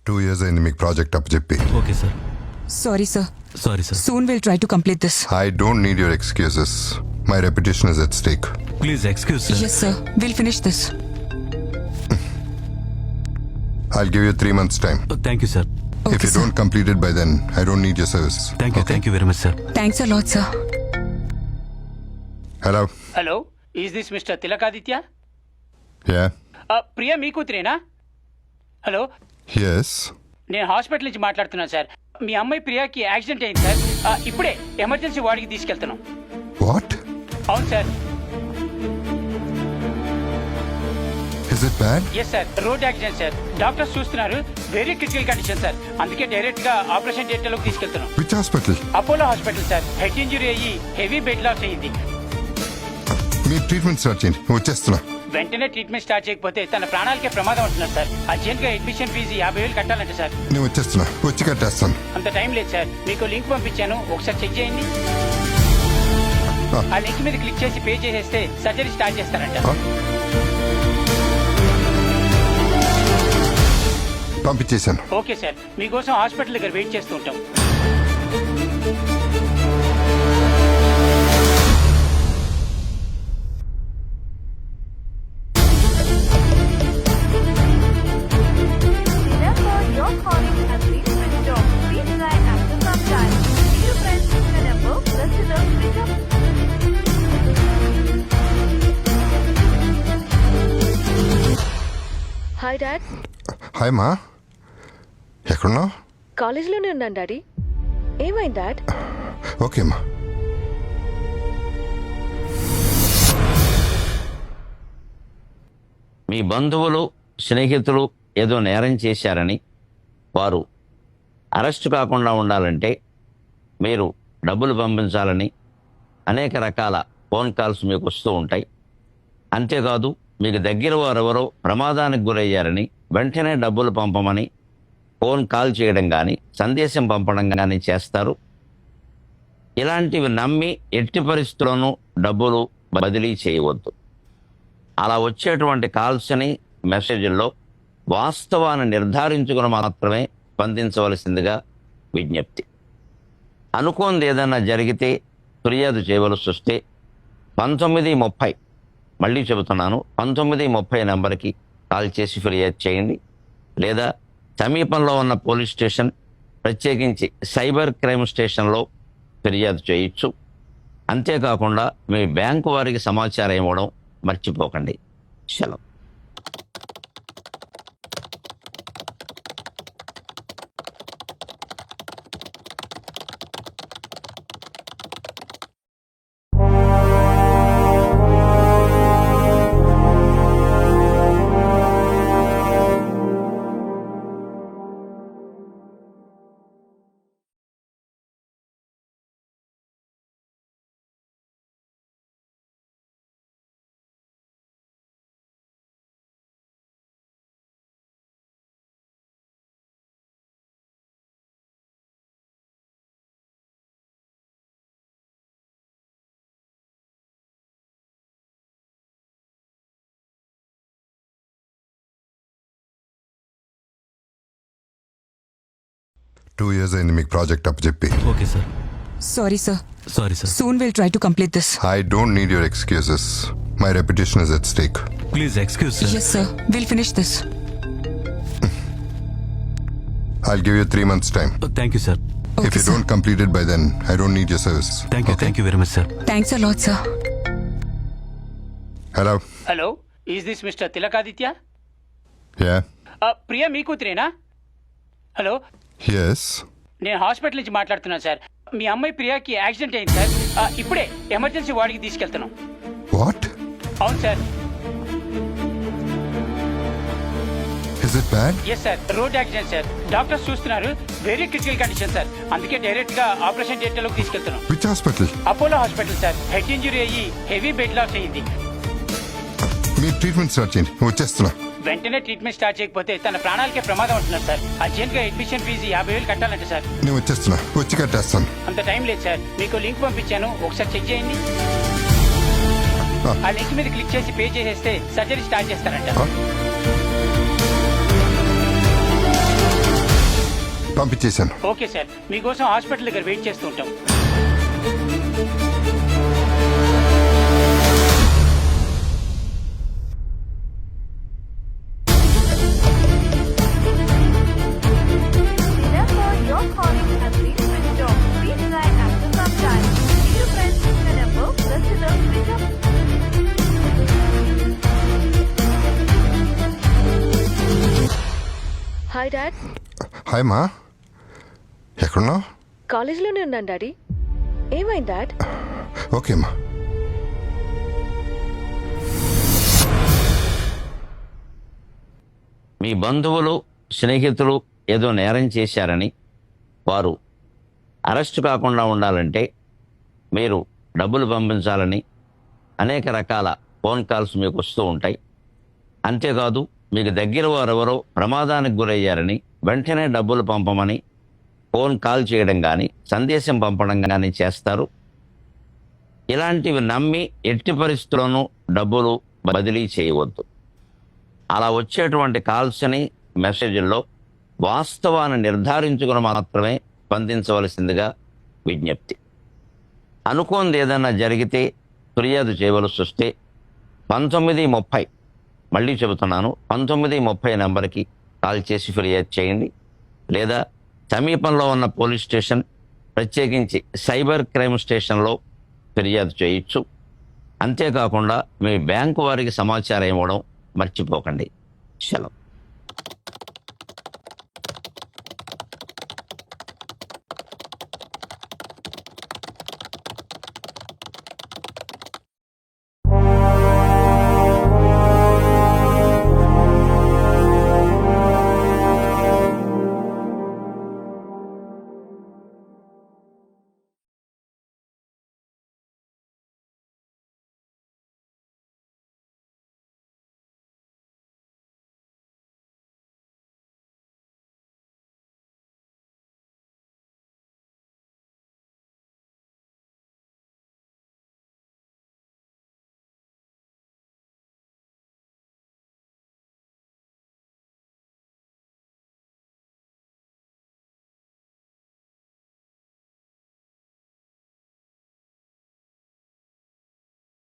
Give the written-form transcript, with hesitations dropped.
2 years అయింది మీకు project అప్పచెప్పి. Okay sir. Sorry, sir. Sorry sir. Soon we'll try to complete this. I don't need your excuses. My reputation is at stake. Please excuse sir. Yes, sir. We'll finish this. I'll give you 3 months time. Thank you sir. If Okay, you sir. don't complete it by then, I don't need your service. Thank you very much sir. Thanks a lot, sir. Hello? Hello, is this mister Tilakaditya? Yeah? Priya మీ కూతురేనా? హలో, Yes? నేను hospital నుంచి మాట్లాడుతున్నాను sir. మీ అమ్మాయి ప్రియాకి accident అయింది సార్. ఇప్పుడే ఎమర్జెన్సీ వార్డుకి తీసుకెళ్తున్నాం. What? అవును sir. Is it bad? Yes sir, road accident sir. Doctors చూస్తున్నారు, వెరీ క్రిటికల్ కండిషన్ సార్. అందుకే డైరెక్ట్ గా ఆపరేషన్ థియేటర్లోకి తీసుకెళ్తున్నాం. Which hospital? Apollo hospital sir. Head injury అయ్యి హెవీ బెడ్ లాస్ అయ్యింది. మీ ట్రీట్మెంట్ స్టార్ట్ చేయండి, వచ్చేస్తున్నా. వెంటనే ట్రీట్మెంట్ స్టార్ట్ చేయకపోతే తన ప్రాణాలకే ప్రమాదం ఉంటున్నారు సార్. అర్జెంట్ గా అడ్మిషన్ ఫీజు 50,000 కట్టాలంటే సార్. నేను వచ్చేస్తున్నా, వచ్చి కట్టేస్తాను. అంత టైం లేదు సార్. మీకు లింక్ పంపించాను, ఒకసారి చెక్ చేయండి. ఆ లింక్ మీద క్లిక్ చేసి పే చేసేస్తే సర్జరీ స్టార్ట్ చేస్తారంట. పంపించేశాను. ఓకే సార్, మీకోసం హాస్పిటల్ దగ్గర వెయిట్ చేస్తూ ఉంటాం. Hi dad. హాయ్ మా, ఎక్కడున్నావు? కాలేజీలోనే ఉన్నాను డాడీ. ఏమైంది డాడ్? ఓకే మా. మీ బంధువులు స్నేహితులు ఏదో నేరం చేశారని వారు అరెస్టు కాకుండా ఉండాలంటే మీరు డబ్బులు పంపించాలని అనేక రకాల ఫోన్ కాల్స్ మీకు వస్తూ ఉంటాయి. అంతేకాదు మీకు దగ్గర వారెవరో ప్రమాదానికి గురయ్యారని వెంటనే డబ్బులు పంపమని ఫోన్ కాల్ చేయడం కానీ సందేశం పంపడం కానీ చేస్తారు. ఇలాంటివి నమ్మి ఎట్టి పరిస్థితుల్లోనూ డబ్బులు బదిలీ చేయవద్దు. అలా వచ్చేటువంటి కాల్స్ని మెసేజ్ల్లో వాస్తవాన్ని నిర్ధారించుకుని మాత్రమే స్పందించవలసిందిగా విజ్ఞప్తి. అనుకోనిది ఏదైనా జరిగితే ఫిర్యాదు చేయవలసి వస్తే 1930, మళ్ళీ చెబుతున్నాను, 1930 నెంబర్కి కాల్ చేసి ఫిర్యాదు చేయండి. లేదా సమీపంలో ఉన్న పోలీస్ స్టేషన్, ప్రత్యేకించి సైబర్ క్రైమ్ స్టేషన్లో ఫిర్యాదు చేయొచ్చు. అంతేకాకుండా మీ బ్యాంకు వారికి సమాచారం ఇవ్వడం మర్చిపోకండి. సెలవు. టూ ఇయర్స్ అయింది మీకు ప్రాజెక్ట్ అప్పచెప్పి. Okay sir. Sorry, sir. Sorry sir. Soon we'll try to complete this. I don't need your excuses. My reputation is at stake. Please excuse sir. Yes, sir. We'll finish this. I'll give you 3 months time. Thank you sir. If Okay, you sir. don't complete it by then, I don't need your service. Thank you very much sir. Thanks a lot, sir. Hello? Hello, is this mister Tilakaditya? Yeah? Priya మీ కూతురేనా? హలో, Yes? నేను hospital నుంచి మాట్లాడుతున్నాను sir. మీ అమ్మాయి ప్రియాకి accident అయింది సార్. ఇప్పుడే ఎమర్జెన్సీ వార్డుకి తీసుకెళ్తున్నాం. What? అవును sir. Is it bad? Yes sir, road accident sir. Doctors చూస్తున్నారు, వెరీ క్రిటికల్ కండిషన్ సార్. అందుకే డైరెక్ట్ గా ఆపరేషన్ థియేటర్లోకి తీసుకెళ్తున్నాం. Which hospital? Apollo hospital sir. Head injury అయ్యి హెవీ బెడ్ లాస్ అయ్యింది. మీ ట్రీట్మెంట్ స్టార్ట్ చేయండి, వచ్చేస్తున్నా. వెంటనే ట్రీట్మెంట్ స్టార్ట్ చేయకపోతే తన ప్రాణాలకే ప్రమాదం ఉంటున్నారు సార్. అర్జెంట్ గా అడ్మిషన్ ఫీజు 50,000 కట్టాలంటే సార్. నేను వచ్చేస్తున్నా, వచ్చి కట్టేస్తాను. అంత టైం లేదు సార్. మీకు లింక్ పంపించాను, ఒకసారి చెక్ చేయండి. ఆ లింక్ మీద క్లిక్ చేసి పే చేసేస్తే సర్జరీ స్టార్ట్ చేస్తారంట. పంపించేశాను. ఓకే సార్, మీకోసం హాస్పిటల్ దగ్గర వెయిట్ చేస్తూ ఉంటాం. The number you're calling has been switched off. Please try after some time. If you press the number, consider switch off. Hi dad. Hi మా, ఎక్కడున్నావు? కాలేజ్లోనే ఉన్నాను daddy. ఏమైంది dad? Okay మా. మీ బంధువులు స్నేహితులు ఏదో నేరం చేశారని వారు అరెస్ట్ కాకుండా ఉండాలంటే మీరు డబ్బులు పంపించాలని అనేక రకాల ఫోన్ కాల్స్ మీకు వస్తూ ఉంటాయి. అంతేకాదు మీకు దగ్గర వారెవరో ప్రమాదానికి గురయ్యారని వెంటనే డబ్బులు పంపమని ఫోన్ కాల్ చేయడం కానీ సందేశం పంపడం కానీ చేస్తారు. ఇలాంటివి నమ్మి ఎట్టి పరిస్థితుల్లోనూ డబ్బులు బదిలీ చేయవద్దు. అలా వచ్చేటువంటి కాల్స్ని మెసేజ్ల్లో వాస్తవాన్ని నిర్ధారించుకుని మాత్రమే స్పందించవలసిందిగా విజ్ఞప్తి. అనుకోనిది ఏదైనా జరిగితే ఫిర్యాదు చేయవలసి వస్తే 1930, మళ్ళీ చెబుతున్నాను, 1930 నెంబర్కి కాల్ చేసి ఫిర్యాదు చేయండి. లేదా సమీపంలో ఉన్న పోలీస్ స్టేషన్, ప్రత్యేకించి సైబర్ క్రైమ్ స్టేషన్లో ఫిర్యాదు చేయొచ్చు. అంతేకాకుండా మీ బ్యాంకు వారికి సమాచారం ఇవ్వడం మర్చిపోకండి. సెలవు.